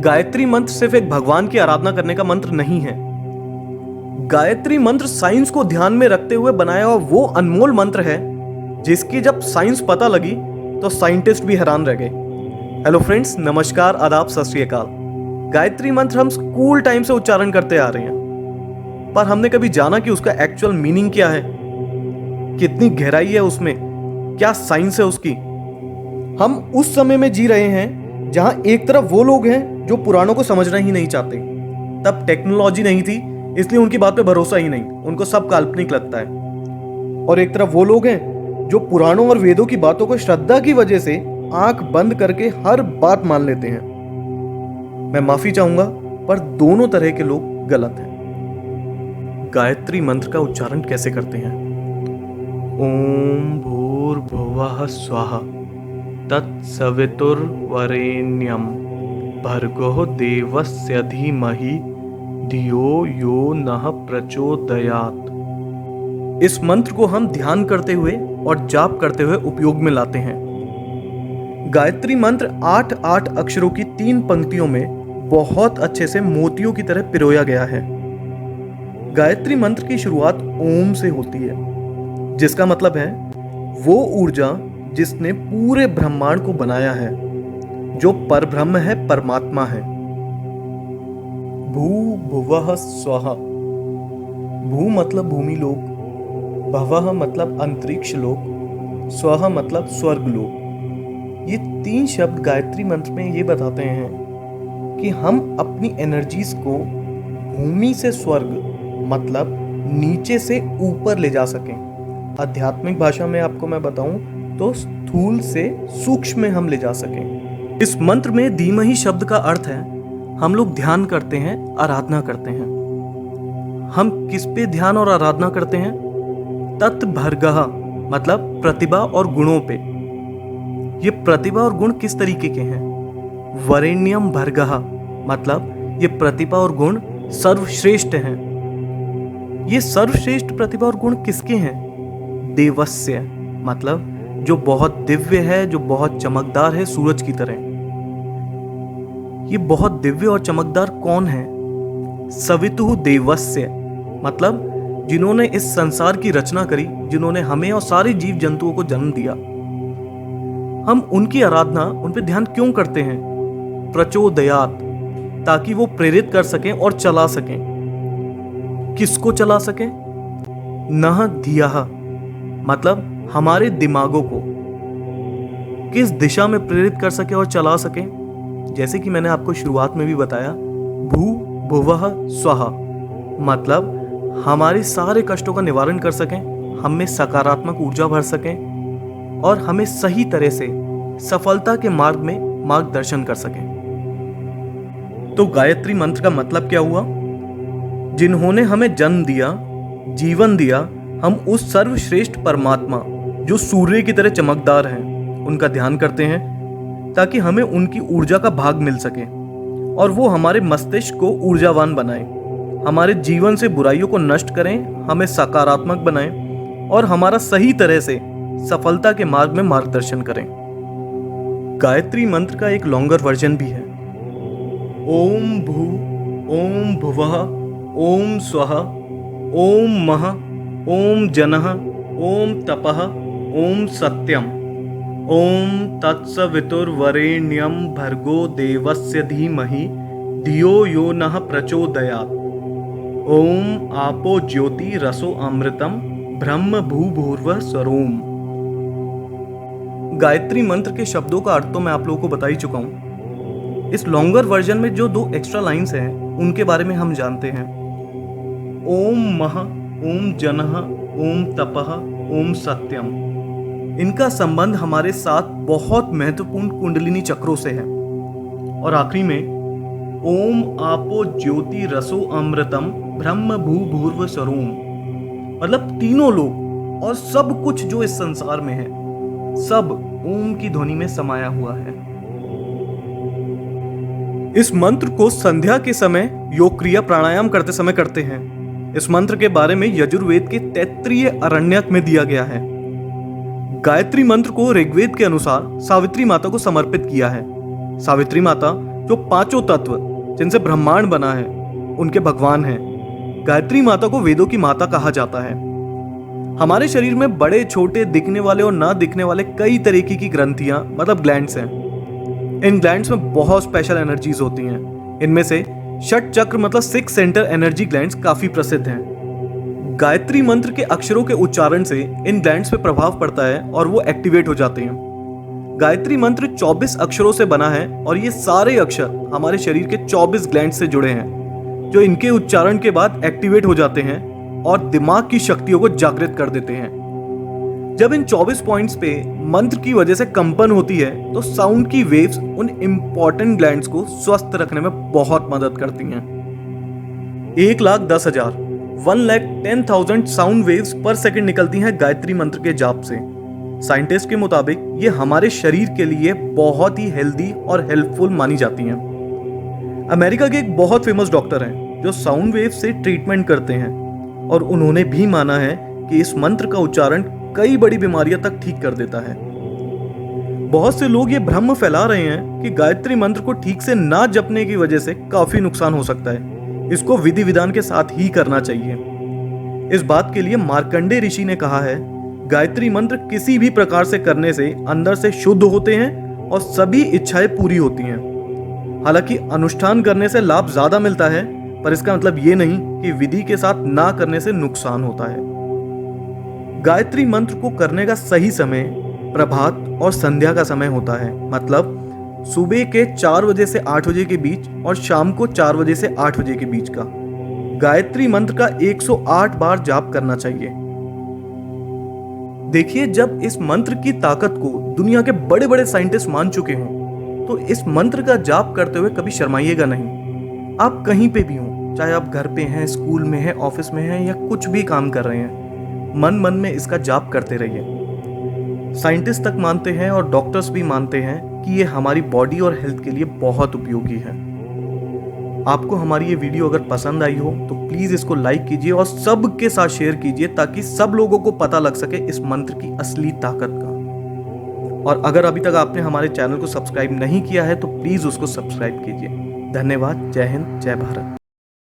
गायत्री मंत्र सिर्फ एक भगवान की आराधना करने का मंत्र नहीं है। गायत्री मंत्र साइंस को ध्यान में रखते हुए बनाया हुआ वो अनमोल मंत्र है जिसकी जब साइंस पता लगी तो साइंटिस्ट भी हैरान रह गए। हेलो फ्रेंड्स, नमस्कार, आदाब, सत श्री अकाल। गायत्री मंत्र हम स्कूल टाइम से उच्चारण करते आ रहे हैं, पर हमने कभी जाना कि उसका एक्चुअल मीनिंग क्या है, कितनी गहराई है उसमें, क्या साइंस है उसकी। हम उस समय में जी रहे हैं जहां एक तरफ वो लोग हैं जो पुराणों को समझना ही नहीं चाहते। तब टेक्नोलॉजी नहीं थी, इसलिए उनकी बात पे भरोसा ही नहीं, उनको सब काल्पनिक लगता है। और एक तरफ वो लोग हैं जो पुराणों और वेदों की बातों को श्रद्धा की वजह से आंख बंद करके हर बात मान लेते हैं। मैं माफी चाहूंगा, पर दोनों तरह के लोग गलत हैं। गायत्री मंत्र का उच्चारण कैसे करते हैं? ओम भूर्भुवः स्वः तत्सवितुर्वरेण्यं भर्गो देवस्य धीमहि धियो यो नः प्रचोदयात्। इस मंत्र को हम ध्यान करते हुए और जाप करते हुए उपयोग में लाते हैं। गायत्री मंत्र 8 अक्षरों की 3 पंक्तियों में बहुत अच्छे से मोतियों की तरह पिरोया गया है। गायत्री मंत्र की शुरुआत ओम से होती है, जिसका मतलब है वो ऊर्जा जिसने पूरे ब्रह्मांड को बनाया है, जो परब्रह्म है, परमात्मा है। भू भुवः स्वः। भू मतलब भूमि लोक, भवः मतलब अंतरिक्ष लोक, स्वः मतलब स्वर्ग लोक। ये 3 शब्द गायत्री मंत्र में ये बताते हैं कि हम अपनी एनर्जीज को भूमि से स्वर्ग मतलब नीचे से ऊपर ले जा सकें। आध्यात्मिक भाषा में आपको मैं बताऊं तो स्थूल से सूक्ष्म में हम ले जा सकें। इस मंत्र में धीमहि शब्द का अर्थ है हम लोग ध्यान करते हैं, आराधना करते हैं। हम किस पे ध्यान और आराधना करते हैं? तत्भर्गः मतलब प्रतिभा और गुणों पे। ये प्रतिभा और गुण किस तरीके के हैं? वरेण्यम भर्गः मतलब ये प्रतिभा और गुण सर्वश्रेष्ठ हैं। ये सर्वश्रेष्ठ प्रतिभा और गुण किसके हैं? देवस्य मतलब जो बहुत दिव्य है, जो बहुत चमकदार है, सूरज की तरह। ये बहुत दिव्य और चमकदार कौन है? सवितुः देवस्य मतलब जिन्होंने इस संसार की रचना करी, जिन्होंने हमें और सारे जीव जंतुओं को जन्म दिया। हम उनकी आराधना, उन पे ध्यान क्यों करते हैं? प्रचोदयात्, ताकि वो प्रेरित कर सकें और चला सकें। किसको चला सकें? नः धियः मतलब हमारे दिमागों को किस दिशा में प्रेरित कर सके और चला सके। जैसे कि मैंने आपको शुरुआत में भी बताया, भू भुवः स्वः मतलब हमारे सारे कष्टों का निवारण कर सकें, हम में सकारात्मक ऊर्जा भर सकें और हमें सही तरह से सफलता के मार्ग में मार्गदर्शन कर सकें। तो गायत्री मंत्र का मतलब क्या हुआ? जिन्होंने हमें जन्म दिया, जीवन दिया, हम उस सर्वश्रेष्ठ परमात्मा जो सूर्य की तरह चमकदार हैं, उनका ध्यान करते हैं ताकि हमें उनकी ऊर्जा का भाग मिल सके और वो हमारे मस्तिष्क को ऊर्जावान बनाएं, हमारे जीवन से बुराइयों को नष्ट करें, हमें सकारात्मक बनाएं और हमारा सही तरह से सफलता के मार्ग में मार्गदर्शन करें। गायत्री मंत्र का एक लॉन्गर वर्जन भी है। ओम भू, ओम भुवः, ओम स्वः, ओम मः, ओम जनः, ओम तपः, ओम सत्यम, ओम तत्सवितुर्वरेण्यं भर्गो देवस्य धीमहि धियो यो नः प्रचोदयात्। ओम आपो ज्योति रसो अमृतम ब्रह्म भूभुर्वः स्वरोम। गायत्री मंत्र के शब्दों का अर्थ तो मैं आप लोगों को बता ही चुका हूं। इस लॉन्गर वर्जन में जो 2 एक्स्ट्रा लाइंस हैं उनके बारे में हम जानते हैं। ओम मः, ओम जनः, ओम तपः, ओम सत्यम। इनका संबंध हमारे साथ बहुत महत्वपूर्ण कुंडलिनी चक्रों से है। और आखिरी में ओम आपो ज्योति रसो अमृतम ब्रह्म भूभुर्व स्वरोम मतलब तीनों लोग और सब कुछ जो इस संसार में है, सब ओम की ध्वनि में समाया हुआ है। इस मंत्र को संध्या के समय योग क्रिया प्राणायाम करते समय करते हैं। इस मंत्र के बारे में यजुर्वेद के तैत्तिरीय अरण्यक में दिया गया है। गायत्री मंत्र को ऋग्वेद के अनुसार सावित्री माता को समर्पित किया है। सावित्री माता जो पांचों तत्व जिनसे ब्रह्मांड बना है उनके भगवान हैं। गायत्री माता को वेदों की माता कहा जाता है। हमारे शरीर में बड़े छोटे दिखने वाले और ना दिखने वाले कई तरीके की ग्रंथियां मतलब ग्लैंड्स हैं। इन ग्लैंड्स में बहुत स्पेशल एनर्जीज होती हैं। इनमें से षट चक्र मतलब 6 सेंटर एनर्जी ग्लैंड्स काफी प्रसिद्ध हैं। गायत्री मंत्र के अक्षरों के उच्चारण से इन ग्लैंड्स पे प्रभाव पड़ता है और वो एक्टिवेट हो जाते हैं। गायत्री मंत्र 24 अक्षरों से बना है और ये सारे अक्षर हमारे शरीर के 24 ग्लैंड से जुड़े हैं, जो इनके उच्चारण के बाद एक्टिवेट हो जाते हैं और दिमाग की शक्तियों को जागृत कर देते हैं। जब इन 24 पॉइंट्स पे मंत्र की वजह से कंपन होती है तो साउंड की वेव्स उन इंपॉर्टेंट ग्लैंड्स को स्वस्थ रखने में बहुत मदद करती हैं। 1,10,000 1,10,000 साउंड वेव्स पर सेकंड निकलती हैं गायत्री मंत्र के जाप से। साइंटिस्ट के मुताबिक ये हमारे शरीर के लिए बहुत ही हेल्दी और हेल्पफुल मानी जाती हैं। अमेरिका के एक बहुत फेमस डॉक्टर हैं जो साउंड वेव से ट्रीटमेंट करते हैं और उन्होंने भी माना है कि इस मंत्र का उच्चारण कई बड़ी बीमारियां तक ठीक कर देता है। बहुत से लोग ये भ्रम फैला रहे हैं कि गायत्री मंत्र को ठीक से ना जपने की वजह से काफी नुकसान हो सकता है। इसको विधि विधान के साथ ही करना चाहिए। इस बात के लिए मार्कंडेय ऋषि ने कहा है, गायत्री मंत्र किसी भी प्रकार से करने से अंदर से शुद्ध होते हैं और सभी इच्छाएं पूरी होती हैं। हालांकि अनुष्ठान करने से लाभ ज्यादा मिलता है, पर इसका मतलब ये नहीं कि विधि के साथ ना करने से नुकसान होता है। गायत्री मंत्र को करने का सही समय प्रभात और संध्या का समय होता है, मतलब सुबह के 4 बजे से 8 बजे के बीच और शाम को 4 बजे से 8 बजे के बीच का। गायत्री मंत्र का 108 बार जाप करना चाहिए। देखिए, जब इस मंत्र की ताकत को दुनिया के बड़े बड़े साइंटिस्ट मान चुके हों तो इस मंत्र का जाप करते हुए कभी शर्माइएगा नहीं। आप कहीं पे भी हों, चाहे आप घर पे हैं, स्कूल में हैं, ऑफिस में हैं या कुछ भी काम कर रहे हैं, मन मन में इसका जाप करते रहिए। साइंटिस्ट तक मानते हैं और डॉक्टर्स भी मानते हैं कि ये हमारी बॉडी और हेल्थ के लिए बहुत उपयोगी है। आपको हमारी ये वीडियो अगर पसंद आई हो तो प्लीज़ इसको लाइक कीजिए और सबके साथ शेयर कीजिए ताकि सब लोगों को पता लग सके इस मंत्र की असली ताकत का। और अगर अभी तक आपने हमारे चैनल को सब्सक्राइब नहीं किया है तो प्लीज़ उसको सब्सक्राइब कीजिए। धन्यवाद। जय हिंद, जय भारत।